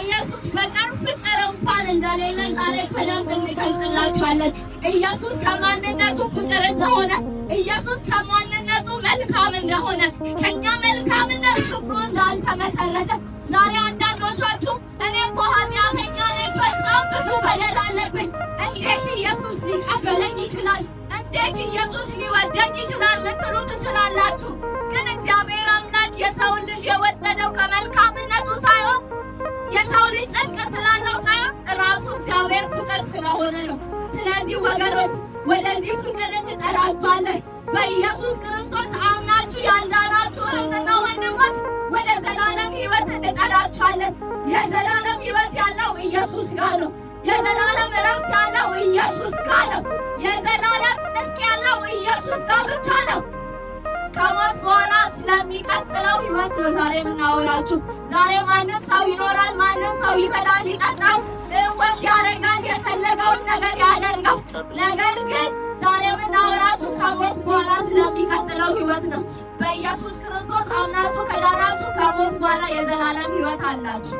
ኢየሱስ በቀር ፍቅር እንኳን እንደሌለን ዛሬ በደንብ እንገልጽላችኋለን። ኢየሱስ ከማንነቱ ፍቅር እንደሆነ፣ ኢየሱስ ከማንነቱ መልካም እንደሆነ፣ ከኛ መልካምነት ፍቅሩ እንዳልተመሰረተ ዛሬ አንዳንዶቻችሁ እኔ እኮ ኃጢአተኛ ነኝ፣ በጣም ብዙ በደል አለብኝ፣ እንዴት ኢየሱስ ሊቀበለኝ ይችላል? እንዴት ኢየሱስ ሊወደኝ ይችላል ልትሉ ትችላላችሁ። ግን እግዚአብሔር አምላክ የሰውን ልጅ የወደደው ከመልካምነቱ ሳይሆን የሰው ልጅ ጽድቅ ስላለው ሳይሆን ራሱ እግዚአብሔር ፍቅር ስለሆነ ነው። ስለዚህ ወገኖች ወደዚህ ፍቅር እንጠራችኋለን። በኢየሱስ ክርስቶስ አምናችሁ ያልዳናችሁ እህትና ወንድሞች ወደ ዘላለም ሕይወት እንጠራችኋለን። የዘላለም ሕይወት ያለው ኢየሱስ ጋር ነው። የዘላለም እረፍት ያለው ኢየሱስ ጋር ነው። የዘላለም ጽድቅ ያለው ኢየሱስ ጋር ብቻ ነው። ከሞት በኋላ ስለሚቀጥለው ሕይወት ነው ዛሬ የምናወራችሁ። ዛሬ ማንም ሰው ይኖራል፣ ማንም ሰው ይበላል፣ ይጠጣል፣ ወክ ያደርጋል፣ የፈለገውን ነገር ያደርጋል። ነገር ግን ዛሬ የምናወራችሁ ከሞት በኋላ ስለሚቀጥለው ሕይወት ነው። በኢየሱስ ክርስቶስ አምናችሁ ከዳናችሁ ከሞት በኋላ የዘላለም ሕይወት አላችሁ።